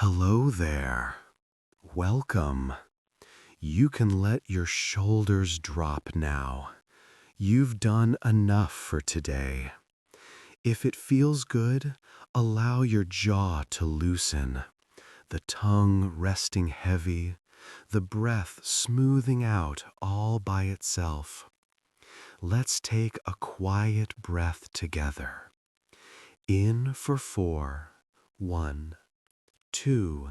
Hello there. Welcome. You can let your shoulders drop now. You've done enough for today. If it feels good, allow your jaw to loosen, the tongue resting heavy, the breath smoothing out all by itself. Let's take a quiet breath together. In for 4. 1, 2,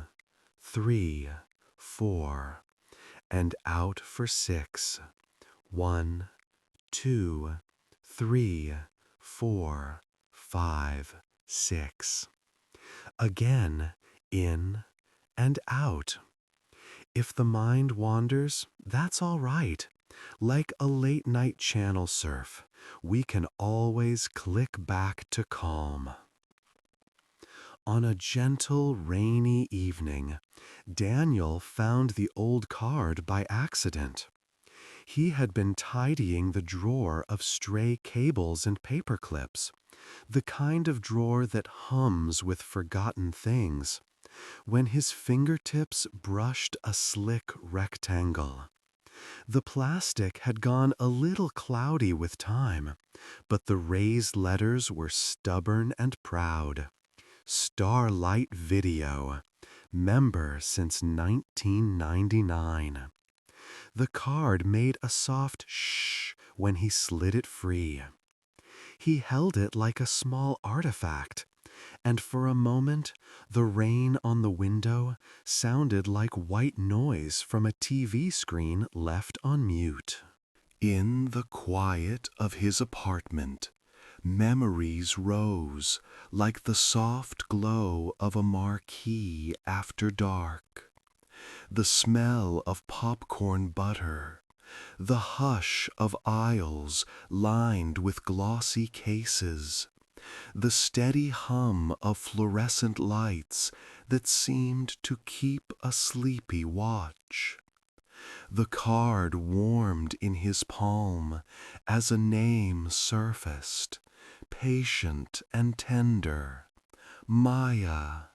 3, 4, and out for 6. 1, 2, 3, 4, 5, 6. Again, in and out. If the mind wanders, that's all right. Like a late night channel surf, we can always click back to calm. On a gentle, rainy evening, Daniel found the old card by accident. He had been tidying the drawer of stray cables and paper clips, the kind of drawer that hums with forgotten things, when his fingertips brushed a slick rectangle. The plastic had gone a little cloudy with time, but the raised letters were stubborn and proud. Starlight Video, member since 1999. The card made a soft shh when he slid it free. He held it like a small artifact, and for a moment the rain on the window sounded like white noise from a TV screen left on mute. In the quiet of his apartment, memories rose like the soft glow of a marquee after dark. The smell of popcorn butter, the hush of aisles lined with glossy cases, the steady hum of fluorescent lights that seemed to keep a sleepy watch. The card warmed in his palm as a name surfaced, patient and tender, Maya,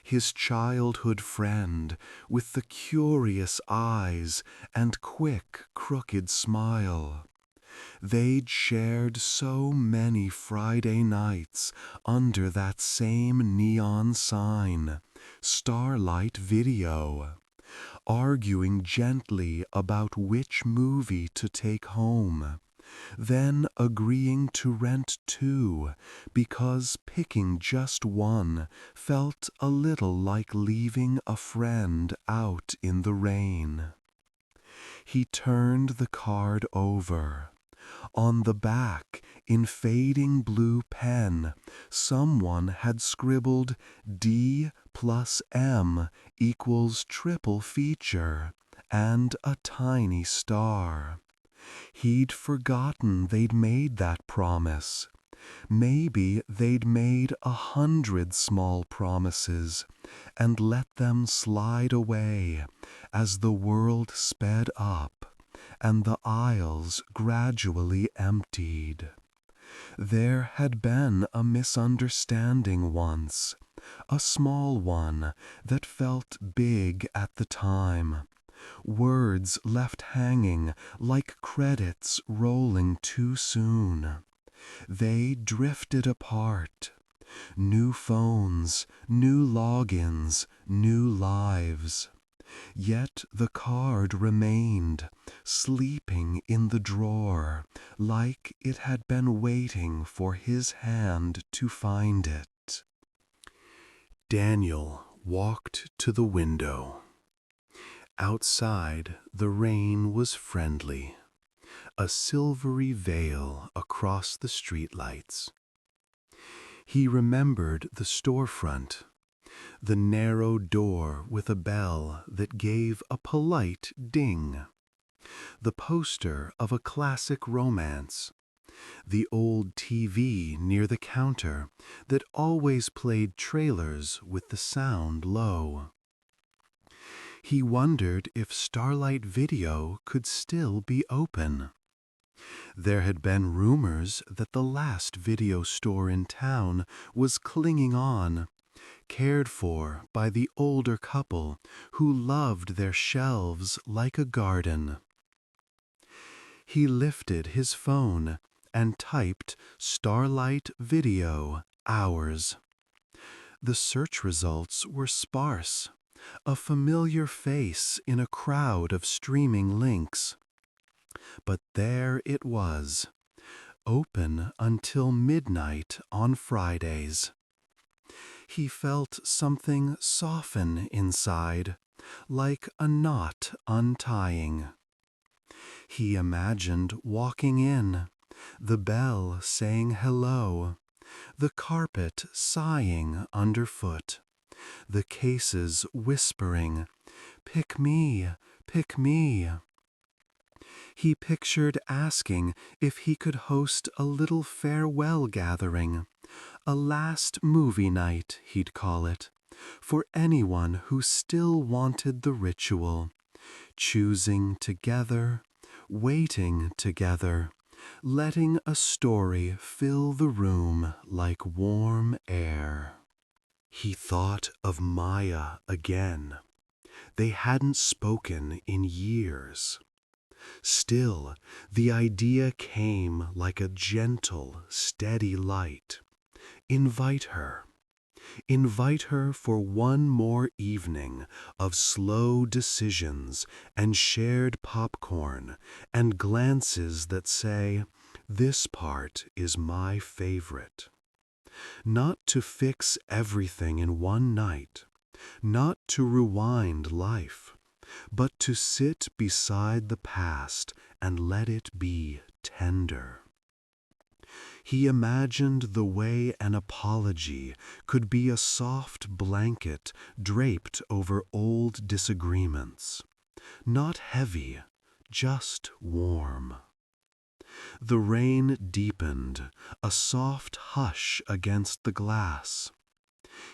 his childhood friend with the curious eyes and quick, crooked smile. They'd shared so many Friday nights under that same neon sign, Starlight Video, arguing gently about which movie to take home, then agreeing to rent 2 because picking just one felt a little like leaving a friend out in the rain. He turned the card over. On the back, in fading blue pen, someone had scribbled D plus M equals triple feature, and a tiny star. He'd forgotten they'd made that promise. Maybe they'd made 100 small promises and let them slide away as the world sped up and the aisles gradually emptied. There had been a misunderstanding once, a small one that felt big at the time. Words left hanging like credits rolling too soon. They drifted apart. New phones, new logins, new lives. Yet the card remained, sleeping in the drawer, like it had been waiting for his hand to find it. Daniel walked to the window. Outside, the rain was friendly, a silvery veil across the streetlights. He remembered the storefront, the narrow door with a bell that gave a polite ding, the poster of a classic romance, the old TV near the counter that always played trailers with the sound low. He wondered if Starlight Video could still be open. There had been rumors that the last video store in town was clinging on, cared for by the older couple who loved their shelves like a garden. He lifted his phone and typed Starlight Video Hours. The search results were sparse, a familiar face in a crowd of streaming links. But there it was, open until midnight on Fridays. He felt something soften inside, like a knot untying. He imagined walking in, the bell saying hello, the carpet sighing underfoot, the cases whispering, "Pick me, pick me." He pictured asking if he could host a little farewell gathering, a last movie night, he'd call it, for anyone who still wanted the ritual, choosing together, waiting together, letting a story fill the room like warm air. He thought of Maya again. They hadn't spoken in years. Still, the idea came like a gentle, steady light. Invite her. Invite her for one more evening of slow decisions and shared popcorn and glances that say, "This part is my favorite." Not to fix everything in one night, not to rewind life, but to sit beside the past and let it be tender. He imagined the way an apology could be a soft blanket draped over old disagreements, not heavy, just warm. The rain deepened, a soft hush against the glass.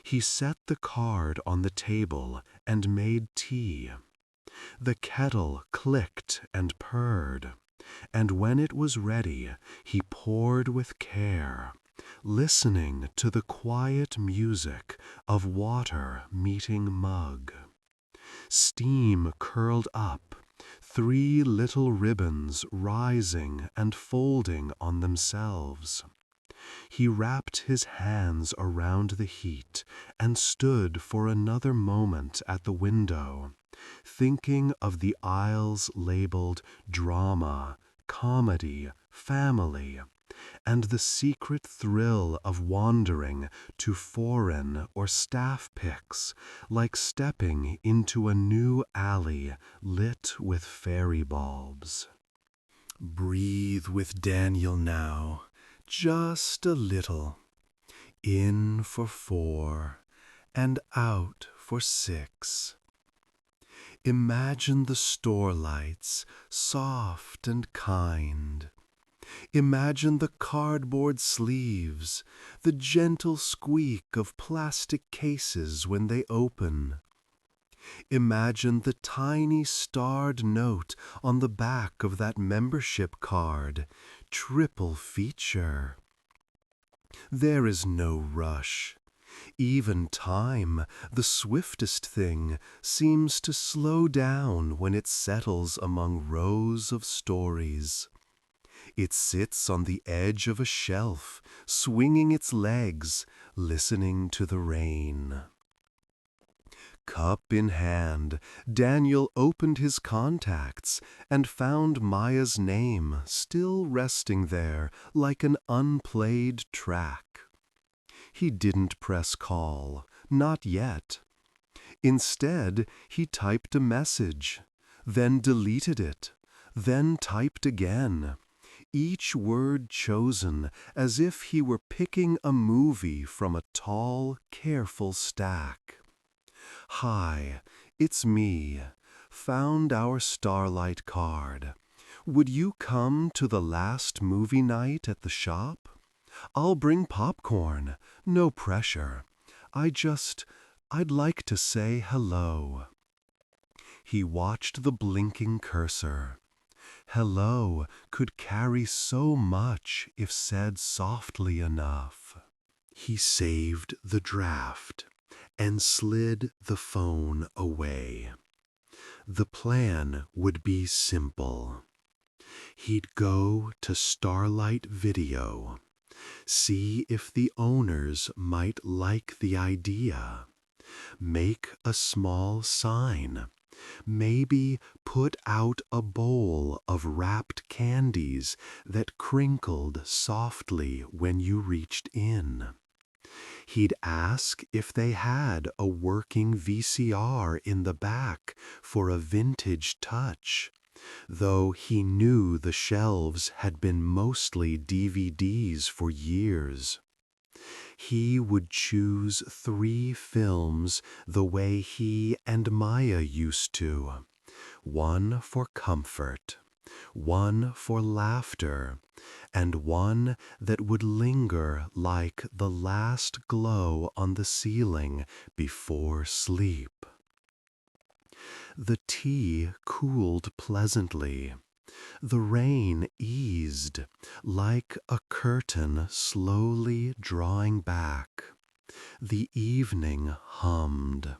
He set the card on the table and made tea. The kettle clicked and purred, and when it was ready, he poured with care, listening to the quiet music of water meeting mug. Steam curled up, 3 little ribbons rising and folding on themselves. He wrapped his hands around the heat and stood for another moment at the window, thinking of the aisles labeled drama, comedy, family, and the secret thrill of wandering to foreign or staff picks, like stepping into a new alley lit with fairy bulbs. Breathe with Daniel now, just a little. In for 4 and out for 6. Imagine the store lights, soft and kind. Imagine the cardboard sleeves, the gentle squeak of plastic cases when they open. Imagine the tiny starred note on the back of that membership card, triple feature. There is no rush. Even time, the swiftest thing, seems to slow down when it settles among rows of stories. It sits on the edge of a shelf, swinging its legs, listening to the rain. Cup in hand, Daniel opened his contacts and found Maya's name still resting there like an unplayed track. He didn't press call, not yet. Instead, he typed a message, then deleted it, then typed again, each word chosen as if he were picking a movie from a tall, careful stack. "Hi, it's me. Found our Starlight card. Would you come to the last movie night at the shop? I'll bring popcorn, no pressure. I'd like to say hello." He watched the blinking cursor. Hello could carry so much if said softly enough. He saved the draft. and slid the phone away. The plan would be simple. He'd go to Starlight Video, see if the owners might like the idea, make a small sign, maybe put out a bowl of wrapped candies that crinkled softly when you reached in. He'd ask if they had a working VCR in the back for a vintage touch, though he knew the shelves had been mostly DVDs for years. He would choose 3 films the way he and Maya used to. One for comfort, one for laughter, and one that would linger like the last glow on the ceiling before sleep. The tea cooled pleasantly. The rain eased, like a curtain slowly drawing back. The evening hummed.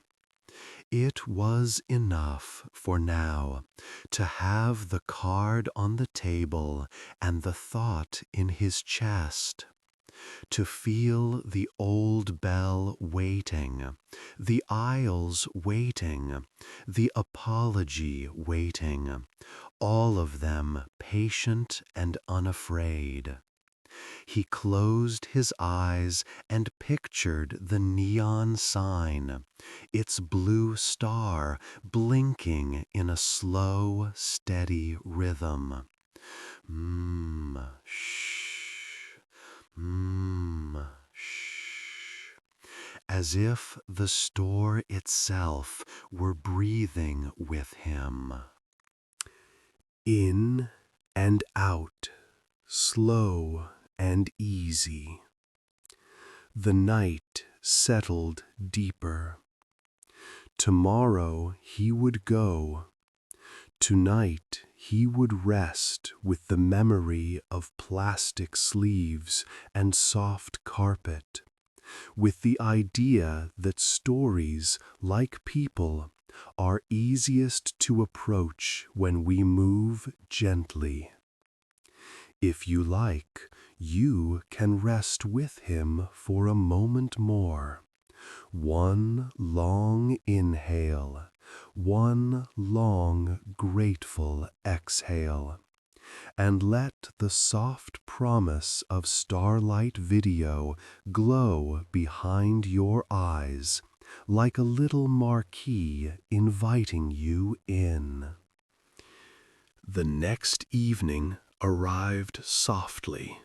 It was enough for now to have the card on the table and the thought in his chest, to feel the old bell waiting, the aisles waiting, the apology waiting, all of them patient and unafraid. He closed his eyes and pictured the neon sign, its blue star blinking in a slow, steady rhythm. Shh, shh. As if the store itself were breathing with him. In and out, slow and easy. The night settled deeper. Tomorrow he would go. Tonight he would rest with the memory of plastic sleeves and soft carpet, with the idea that stories, like people, are easiest to approach when we move gently. If you like, you can rest with him for a moment more. One long inhale, one long grateful exhale, and let the soft promise of Starlight Video glow behind your eyes like a little marquee inviting you in. The next evening arrived softly,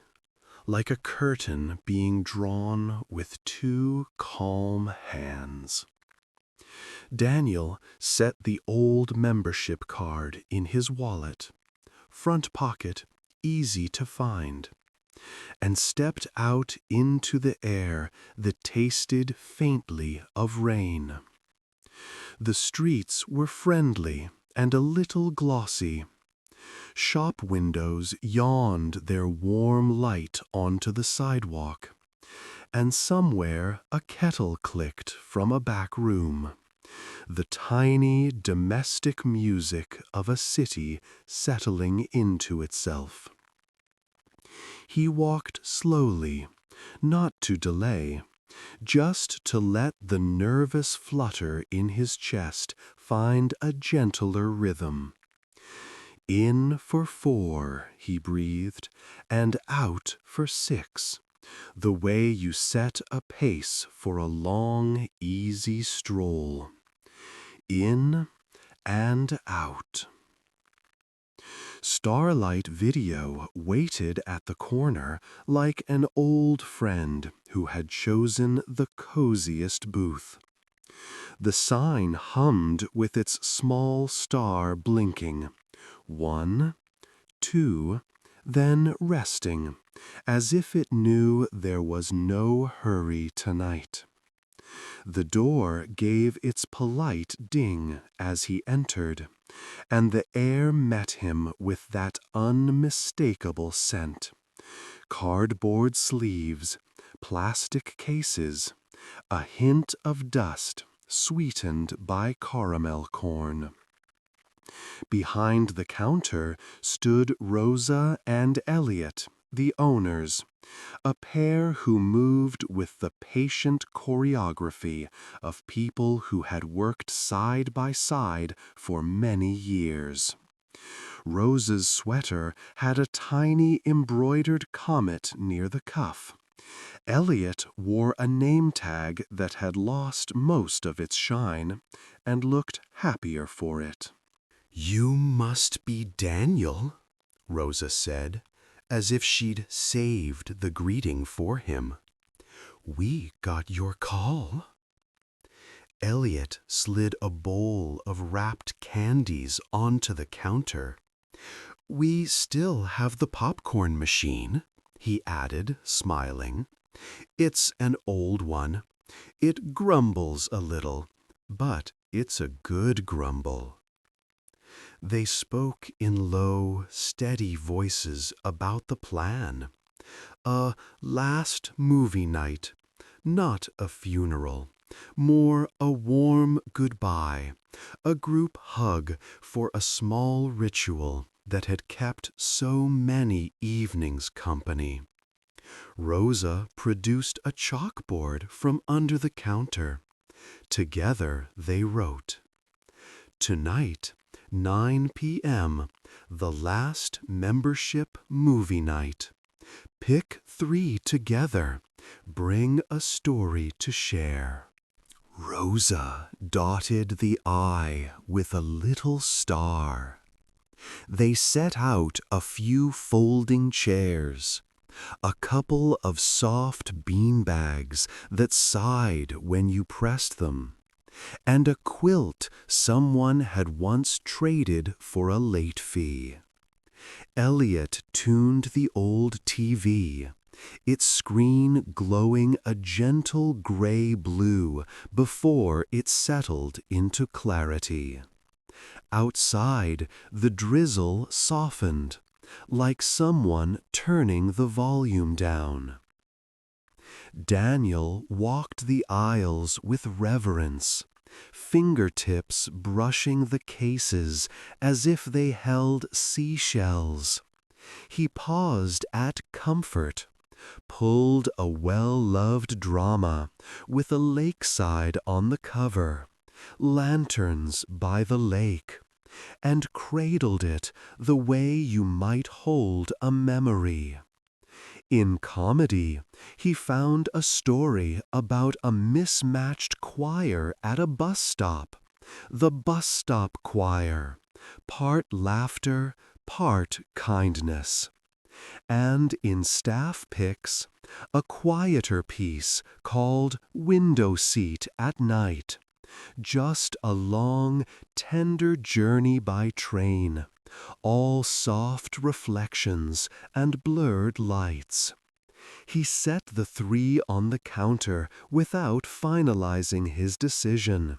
like a curtain being drawn with 2 calm hands. Daniel set the old membership card in his wallet, front pocket easy to find, and stepped out into the air that tasted faintly of rain. The streets were friendly and a little glossy. Shop windows yawned their warm light onto the sidewalk, and somewhere a kettle clicked from a back room. The tiny domestic music of a city settling into itself. He walked slowly, not to delay, just to let the nervous flutter in his chest find a gentler rhythm. In for 4, he breathed, and out for 6, the way you set a pace for a long, easy stroll. In and out. Starlight Video waited at the corner like an old friend who had chosen the coziest booth. The sign hummed with its small star blinking. 1, 2, then resting, as if it knew there was no hurry tonight. The door gave its polite ding as he entered, and the air met him with that unmistakable scent. Cardboard sleeves, plastic cases, a hint of dust sweetened by caramel corn. Behind the counter stood Rosa and Elliot, the owners, a pair who moved with the patient choreography of people who had worked side by side for many years. Rosa's sweater had a tiny embroidered comet near the cuff. Elliot wore a name tag that had lost most of its shine and looked happier for it. "You must be Daniel," Rosa said, as if she'd saved the greeting for him. "We got your call." Elliot slid a bowl of wrapped candies onto the counter. "We still have the popcorn machine," he added, smiling. "It's an old one. It grumbles a little, but it's a good grumble." They spoke in low, steady voices about the plan. A last movie night, not a funeral, more a warm goodbye, a group hug for a small ritual that had kept so many evenings company. Rosa produced a chalkboard from under the counter. Together they wrote, "Tonight, 9 p.m., the last membership movie night. Pick 3 together. Bring a story to share." Rosa dotted the I with a little star. They set out a few folding chairs, a couple of soft beanbags that sighed when you pressed them, and a quilt someone had once traded for a late fee. Elliot tuned the old TV, its screen glowing a gentle gray blue before it settled into clarity. Outside, the drizzle softened, like someone turning the volume down. Daniel walked the aisles with reverence, fingertips brushing the cases as if they held seashells. He paused at comfort, pulled a well-loved drama with a lakeside on the cover, lanterns by the lake, and cradled it the way you might hold a memory. In comedy, he found a story about a mismatched choir at a bus stop, the bus stop choir, part laughter, part kindness. And in staff picks, a quieter piece called Window Seat at Night, just a long, tender journey by train, all soft reflections and blurred lights. He set the 3 on the counter without finalizing his decision.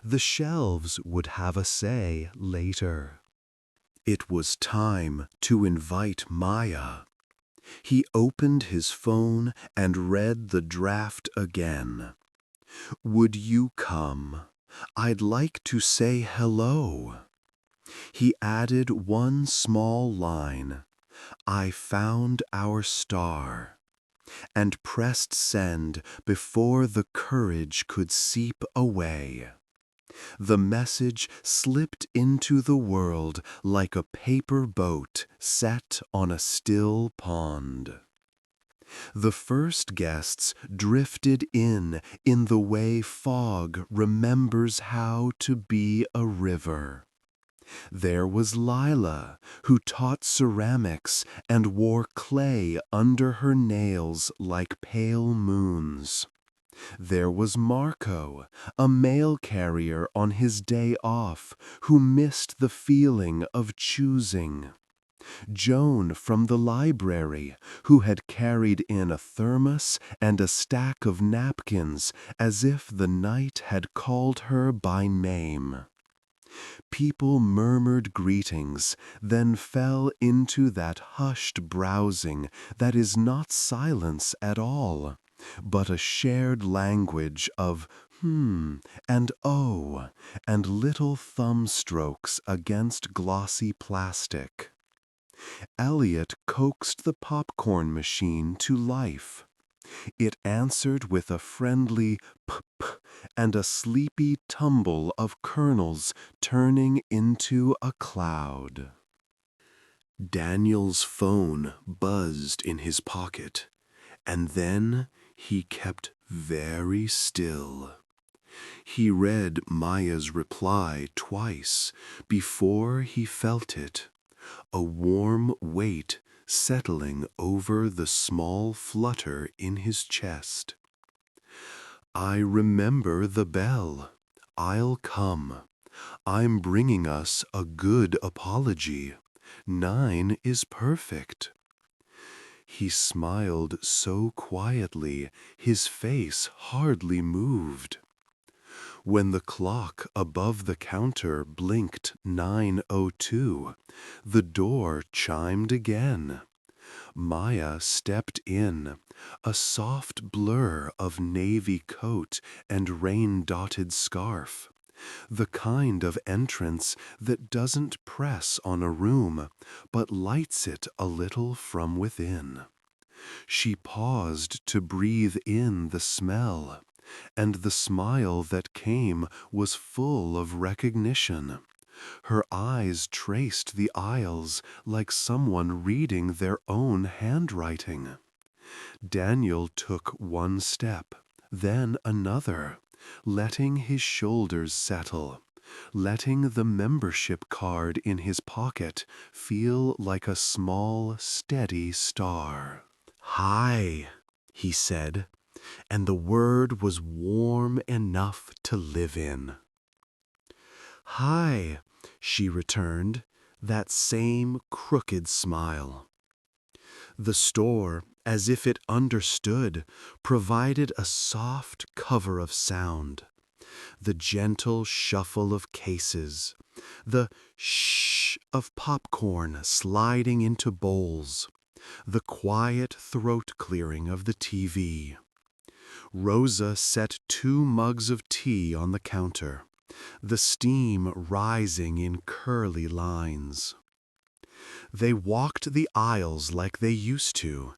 The shelves would have a say later. It was time to invite Maya. He opened his phone and read the draft again. "Would you come? I'd like to say hello." He added one small line, "I found our star," and pressed send before the courage could seep away. The message slipped into the world like a paper boat set on a still pond. The first guests drifted in the way fog remembers how to be a river. There was Lila, who taught ceramics and wore clay under her nails like pale moons. There was Marco, a mail carrier on his day off, who missed the feeling of choosing. Joan from the library, who had carried in a thermos and a stack of napkins as if the night had called her by name. People murmured greetings, then fell into that hushed browsing that is not silence at all, but a shared language of and oh, and little thumb strokes against glossy plastic. Elliot coaxed the popcorn machine to life. It answered with a friendly p-p and a sleepy tumble of kernels turning into a cloud. Daniel's phone buzzed in his pocket, and then he kept very still. He read Maya's reply twice before he felt it, a warm weight settling over the small flutter in his chest. I remember the bell. I'll come. I'm bringing us a good apology. 9 is perfect. He smiled so quietly, his face hardly moved. When the clock above the counter blinked 9:02, the door chimed again. Maya stepped in, a soft blur of navy coat and rain-dotted scarf, the kind of entrance that doesn't press on a room, but lights it a little from within. She paused to breathe in the smell, and the smile that came was full of recognition. Her eyes traced the aisles like someone reading their own handwriting. Daniel took one step, then another, letting his shoulders settle, letting the membership card in his pocket feel like a small, steady star. "Hi," he said, and the word was warm enough to live in. "Hi," she returned, that same crooked smile. The store, as if it understood, provided a soft cover of sound. The gentle shuffle of cases, the shh of popcorn sliding into bowls, the quiet throat clearing of the TV. Rosa set 2 mugs of tea on the counter, the steam rising in curly lines. They walked the aisles like they used to,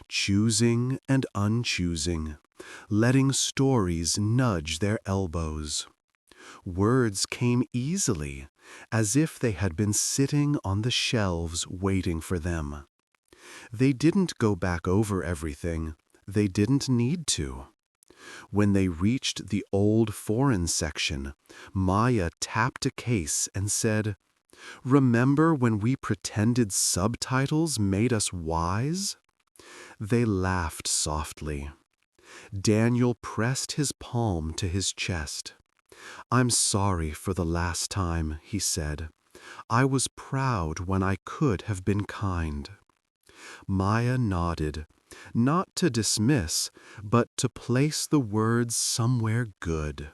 choosing and unchoosing, letting stories nudge their elbows. Words came easily, as if they had been sitting on the shelves waiting for them. They didn't go back over everything. They didn't need to. When they reached the old foreign section, Maya tapped a case and said, "Remember when we pretended subtitles made us wise?" They laughed softly. Daniel pressed his palm to his chest. "I'm sorry for the last time," he said. "I was proud when I could have been kind." Maya nodded, not to dismiss, but to place the words somewhere good.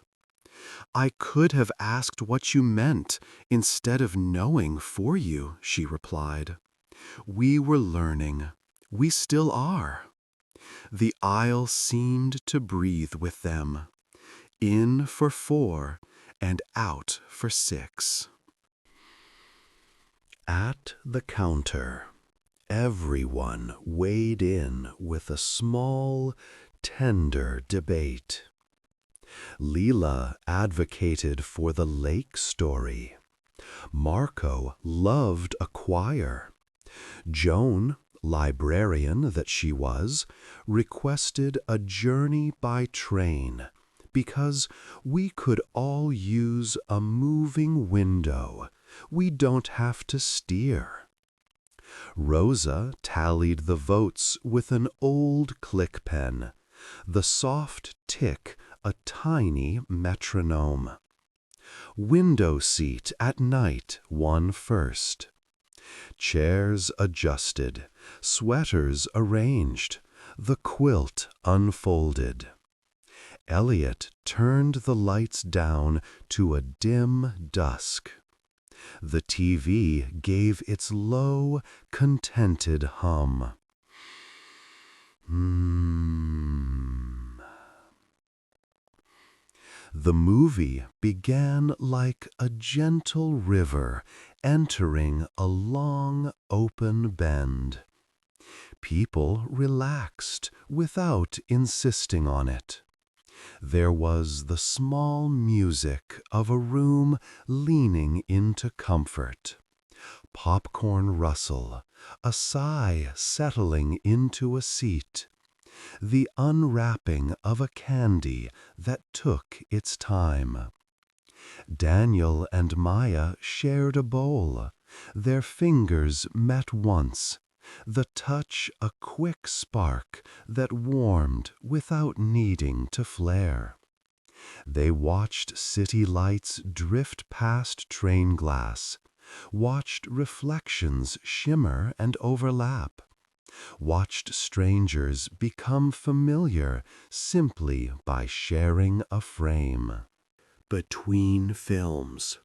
"I could have asked what you meant instead of knowing for you," she replied. "We were learning. We still are." The aisle seemed to breathe with them. In for 4 and out for 6. At the counter, everyone weighed in with a small, tender debate. Leela advocated for the lake story. Marco loved a choir. Joan, librarian that she was, requested a journey by train because we could all use a moving window. We don't have to steer. Rosa tallied the votes with an old click pen, the soft tick a tiny metronome. Window seat at night won first. Chairs adjusted, sweaters arranged, the quilt unfolded. Elliot turned the lights down to a dim dusk. The TV gave its low, contented hum. The movie began like a gentle river entering a long, open bend. People relaxed without insisting on it. There was the small music of a room leaning into comfort. Popcorn rustle, a sigh settling into a seat, the unwrapping of a candy that took its time. Daniel and Maya shared a bowl. Their fingers met once, the touch a quick spark that warmed without needing to flare. They watched city lights drift past train glass, watched reflections shimmer and overlap, watched strangers become familiar simply by sharing a frame. Between films,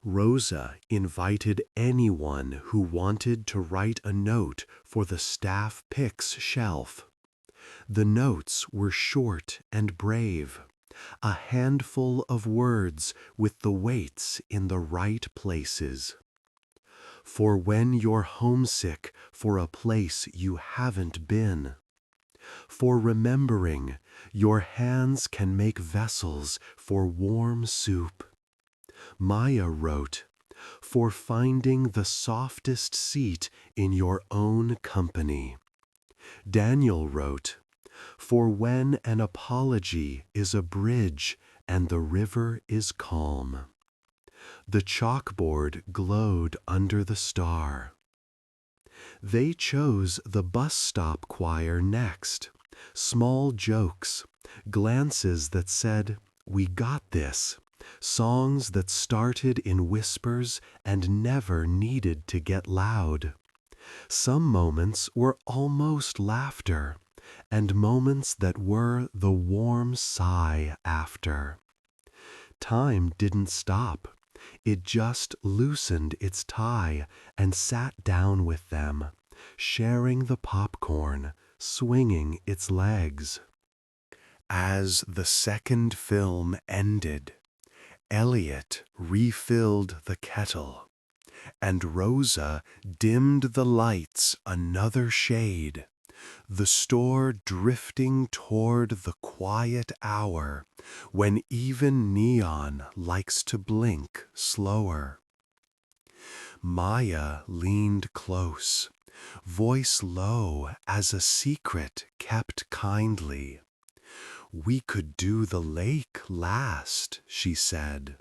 Rosa invited anyone who wanted to write a note for the staff picks shelf. The notes were short and brave, a handful of words with the weights in the right places. For when you're homesick for a place you haven't been, for remembering your hands can make vessels for warm soup. Maya wrote, for finding the softest seat in your own company. Daniel wrote, for when an apology is a bridge and the river is calm. The chalkboard glowed under the star. They chose the bus stop choir next. Small jokes, glances that said, "We got this," songs that started in whispers and never needed to get loud. Some moments were almost laughter, and moments that were the warm sigh after. Time didn't stop. It just loosened its tie and sat down with them, sharing the popcorn, swinging its legs. As the second film ended, Elliot refilled the kettle, and Rosa dimmed the lights another shade, the store drifting toward the quiet hour when even neon likes to blink slower. Maya leaned close, voice low as a secret kept kindly. "We could do the lake last," she said.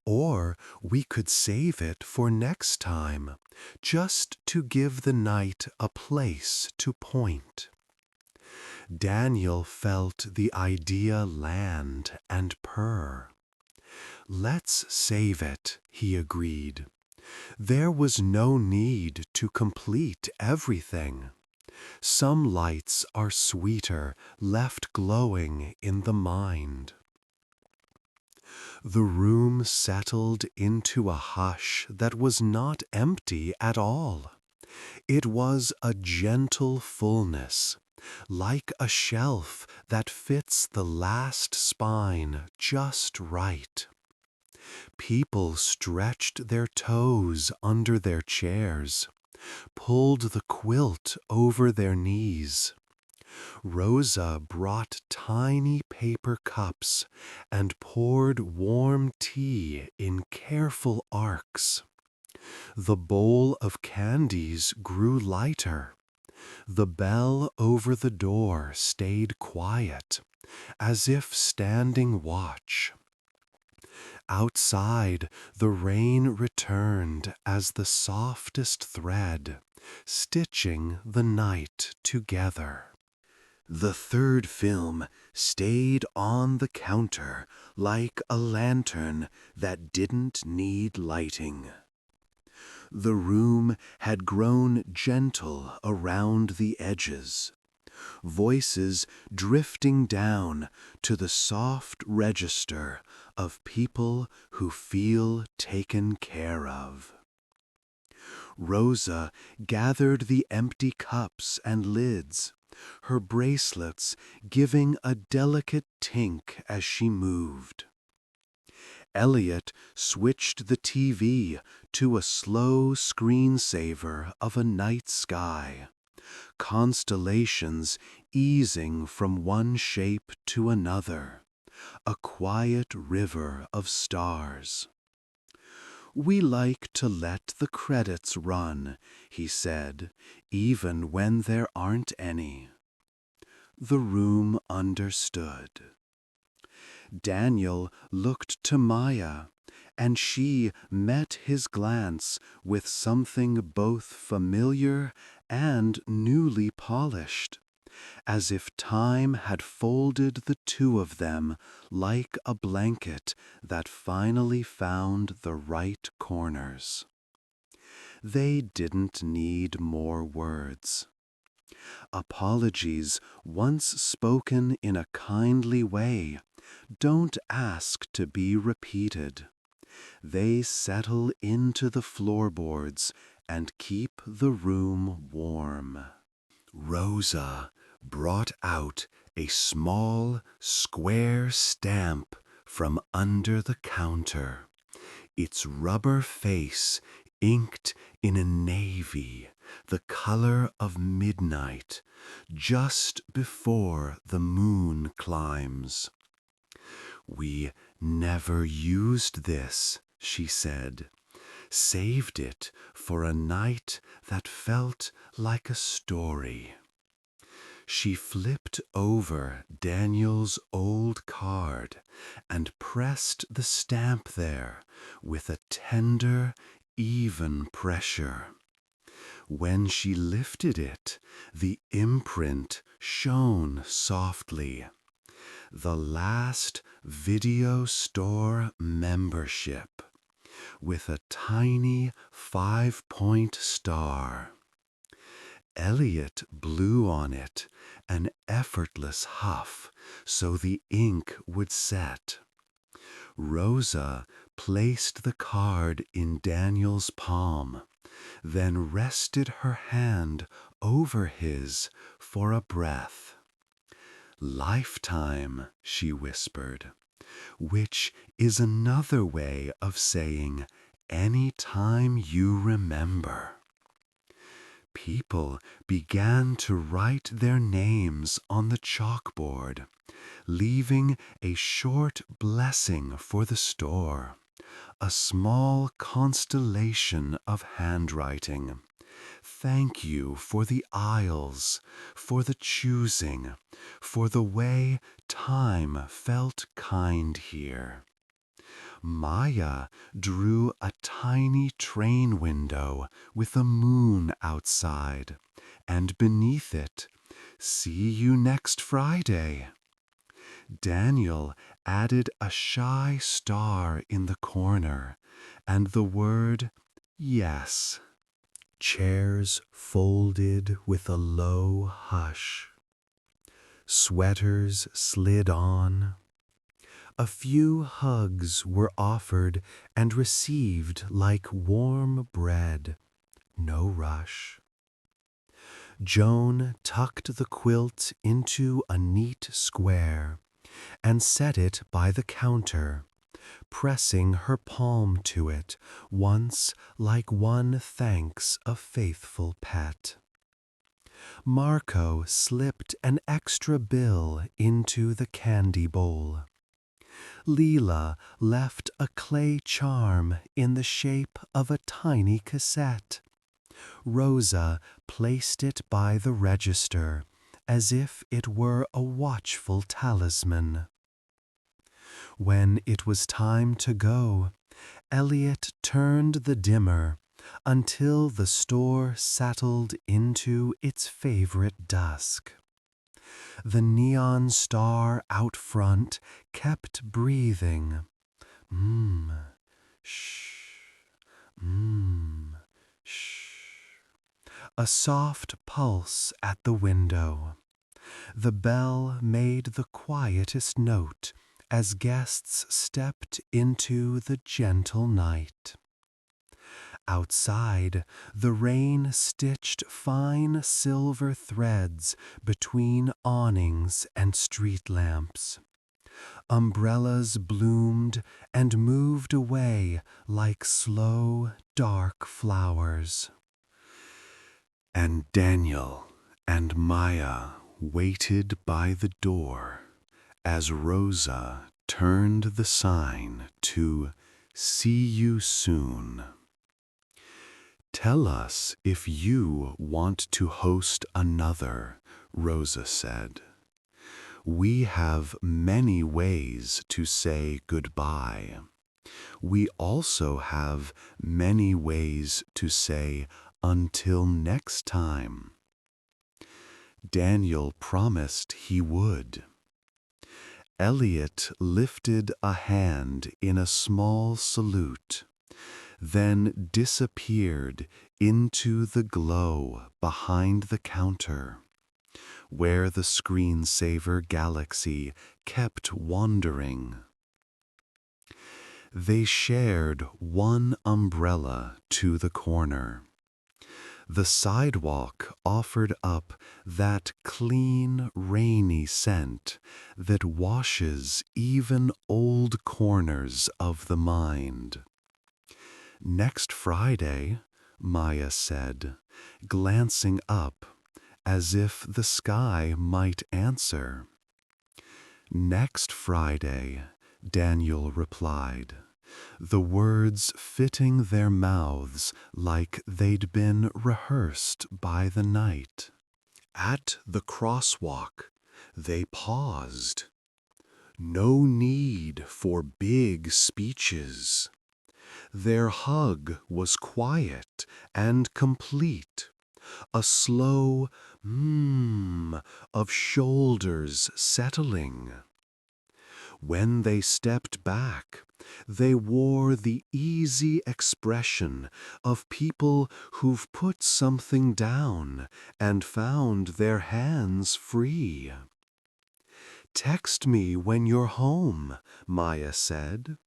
"Or we could save it for next time, just to give the night a place to point." Daniel felt the idea land and purr. "Let's save it," he agreed. There was no need to complete everything. Some lights are sweeter left glowing in the mind. The room settled into a hush that was not empty at all. It was a gentle fullness, like a shelf that fits the last spine just right. People stretched their toes under their chairs, pulled the quilt over their knees. Rosa brought tiny paper cups and poured warm tea in careful arcs. The bowl of candies grew lighter. The bell over the door stayed quiet, as if standing watch. Outside, the rain returned as the softest thread, stitching the night together. The third film stayed on the counter like a lantern that didn't need lighting. The room had grown gentle around the edges, voices drifting down to the soft register of people who feel taken care of. Rosa gathered the empty cups and lids, her bracelets giving a delicate tink as she moved. Elliot switched the TV to a slow screensaver of a night sky, constellations easing from one shape to another, a quiet river of stars. "We like to let the credits run," he said, "even when there aren't any." The room understood. Daniel looked to Maya, and she met his glance with something both familiar and newly polished, as if time had folded the two of them like a blanket that finally found the right corners. They didn't need more words. Apologies, once spoken in a kindly way, don't ask to be repeated. They settle into the floorboards and keep the room warm. Rosa brought out a small, square stamp from under the counter, its rubber face inked in a navy, the color of midnight, just before the moon climbs. "We never used this," she said. "Saved it for a night that felt like a story." She flipped over Daniel's old card and pressed the stamp there with a tender, even pressure. When she lifted it, the imprint shone softly. The last video store membership, with a tiny 5-point star. Elliot blew on it, an effortless huff, so the ink would set. Rosa placed the card in Daniel's palm, then rested her hand over his for a breath. "Lifetime," she whispered, which is another way of saying any time you remember. People began to write their names on the chalkboard, leaving a short blessing for the store, a small constellation of handwriting. "Thank you for the aisles, for the choosing, for the way time felt kind here." Maya drew a tiny train window with a moon outside, and beneath it, "See you next Friday." Daniel added a shy star in the corner, and the word "yes." Chairs folded with a low hush. Sweaters slid on. A few hugs were offered and received like warm bread. No rush. Joan tucked the quilt into a neat square and set it by the counter, pressing her palm to it once like one thanks a faithful pet. Marco slipped an extra bill into the candy bowl. Leela left a clay charm in the shape of a tiny cassette. Rosa placed it by the register as if it were a watchful talisman. When it was time to go, Elliot turned the dimmer until the store settled into its favorite dusk. The neon star out front kept breathing. Shh, shh. A soft pulse at the window. The bell made the quietest note as guests stepped into the gentle night. Outside, the rain stitched fine silver threads between awnings and street lamps. Umbrellas bloomed and moved away like slow, dark flowers. And Daniel and Maya waited by the door as Rosa turned the sign to "See you soon." "Tell us if you want to host another," Rosa said. "We have many ways to say goodbye. We also have many ways to say until next time." Daniel promised he would. Elliot lifted a hand in a small salute, then disappeared into the glow behind the counter, where the screensaver galaxy kept wandering. They shared one umbrella to the corner. The sidewalk offered up that clean, rainy scent that washes even old corners of the mind. "Next Friday," Maya said, glancing up as if the sky might answer. "Next Friday," Daniel replied, the words fitting their mouths like they'd been rehearsed by the night. At the crosswalk, they paused. No need for big speeches. Their hug was quiet and complete, a slow of shoulders settling. When they stepped back, they wore the easy expression of people who've put something down and found their hands free. "Text me when you're home," Maya said.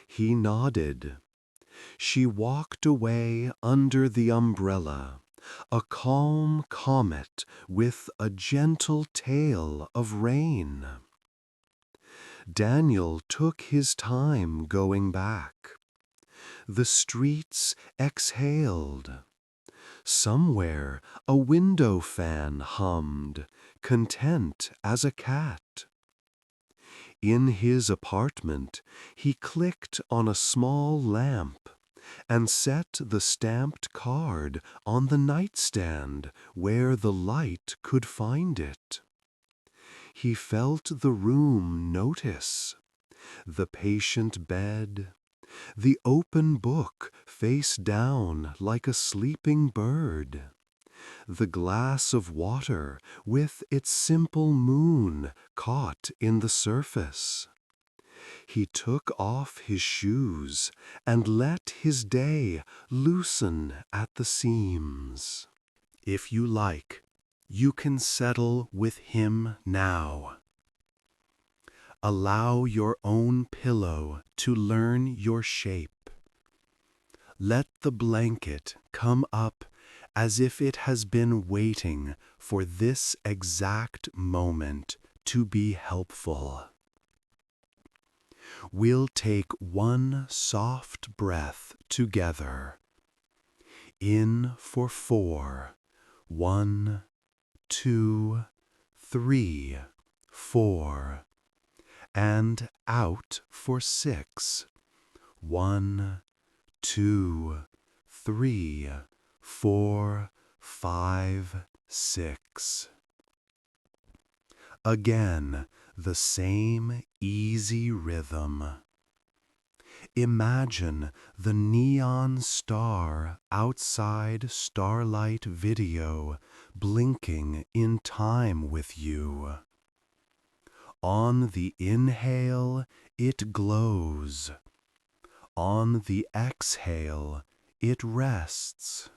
He nodded. She walked away under the umbrella, a calm comet with a gentle tail of rain. Daniel took his time going back. The streets exhaled. Somewhere a window fan hummed, content as a cat. In his apartment, he clicked on a small lamp and set the stamped card on the nightstand where the light could find it. He felt the room notice, the patient bed, the open book face down like a sleeping bird, the glass of water with its simple moon caught in the surface. He took off his shoes and let his day loosen at the seams. If you like, you can settle with him now. Allow your own pillow to learn your shape. Let the blanket come up as if it has been waiting for this exact moment to be helpful. We'll take one soft breath together. In for 4. 1, 2, 3, 4. And out for 6. 1, 2, 3, 4, 5, 6. Again, the same easy rhythm. Imagine the neon star outside Starlight Video blinking in time with you. On the inhale, it glows. On the exhale, it rests.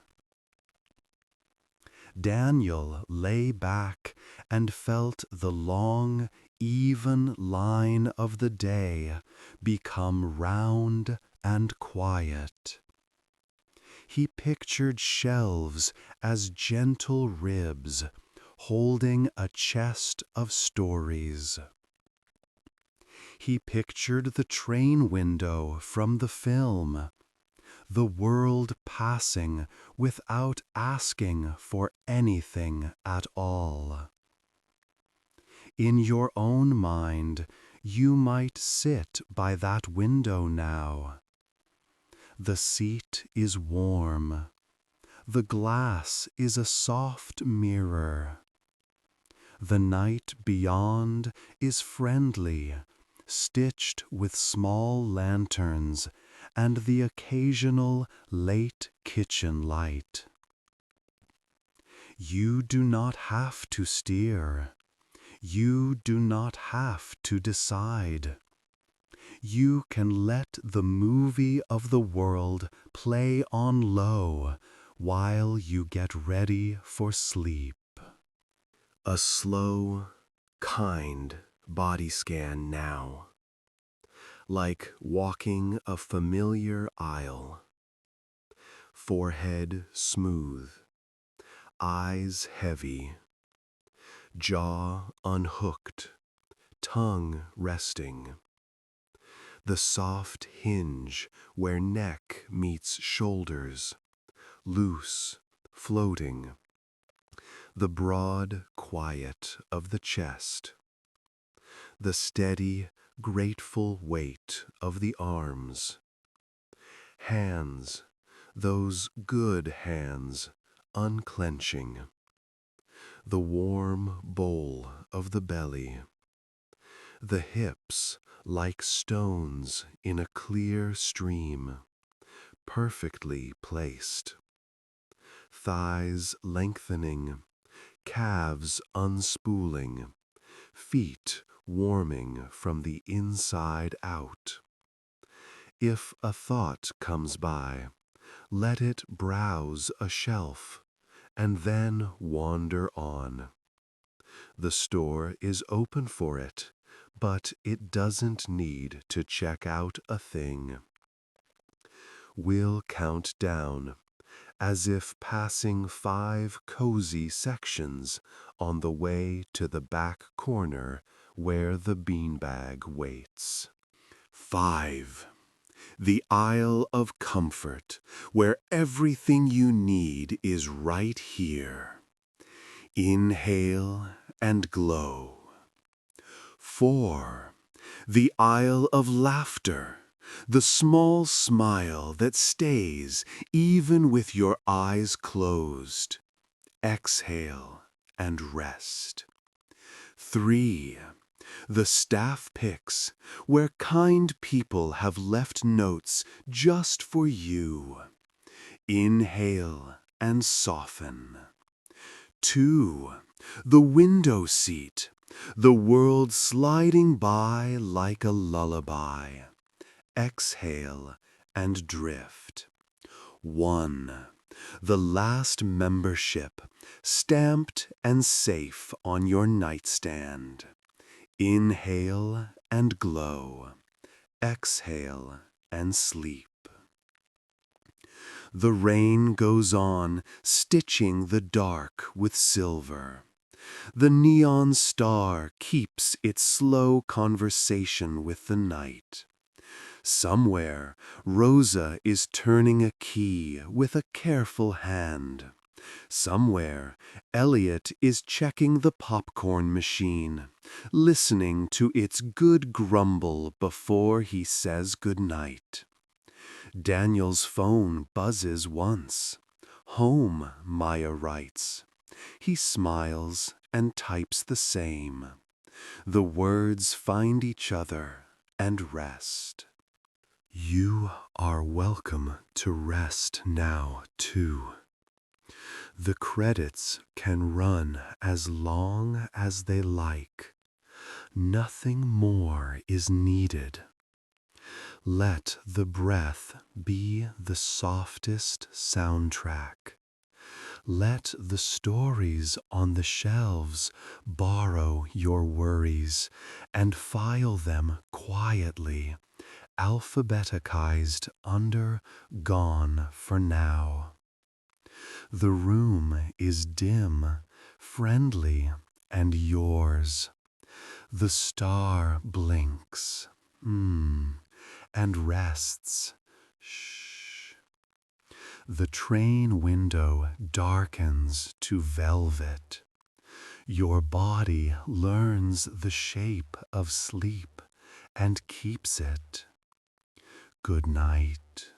Daniel lay back and felt the long, even line of the day become round and quiet. He pictured shelves as gentle ribs, holding a chest of stories. He pictured the train window from the film, the world passing without asking for anything at all. In your own mind, you might sit by that window now. The seat is warm. The glass is a soft mirror. The night beyond is friendly, stitched with small lanterns and the occasional late kitchen light. You do not have to steer. You do not have to decide. You can let the movie of the world play on low while you get ready for sleep. A slow, kind body scan now, like walking a familiar aisle. Forehead smooth, eyes heavy, jaw unhooked, tongue resting. The soft hinge where neck meets shoulders, loose, floating. The broad quiet of the chest. The steady, grateful weight of the arms. Hands, those good hands, unclenching. The warm bowl of the belly. The hips like stones in a clear stream, perfectly placed. Thighs lengthening, calves unspooling, feet warming from the inside out. If a thought comes by, let it browse a shelf, and then wander on. The store is open for it, but it doesn't need to check out a thing. We'll count down, as if passing 5 cozy sections on the way to the back corner where the beanbag waits. 5. The aisle of comfort, where everything you need is right here. Inhale and glow. 4. The aisle of laughter, the small smile that stays even with your eyes closed. Exhale and rest. 3. The staff picks, where kind people have left notes just for you. Inhale and soften. 2. The window seat, the world sliding by like a lullaby. Exhale and drift. 1. The last membership, stamped and safe on your nightstand. Inhale and glow. Exhale and sleep. The rain goes on, stitching the dark with silver. The neon star keeps its slow conversation with the night. Somewhere, Rosa is turning a key with a careful hand. Somewhere, Elliot is checking the popcorn machine, listening to its good grumble before he says goodnight. Daniel's phone buzzes once. Home, Maya writes. He smiles and types the same. The words find each other and rest. You are welcome to rest now, too. The credits can run as long as they like. Nothing more is needed. Let the breath be the softest soundtrack. Let the stories on the shelves borrow your worries and file them quietly alphabeticized under gone for now. The room is dim, friendly, and yours. The star blinks, and rests. Shh. The train window darkens to velvet. Your body learns the shape of sleep and keeps it. Good night.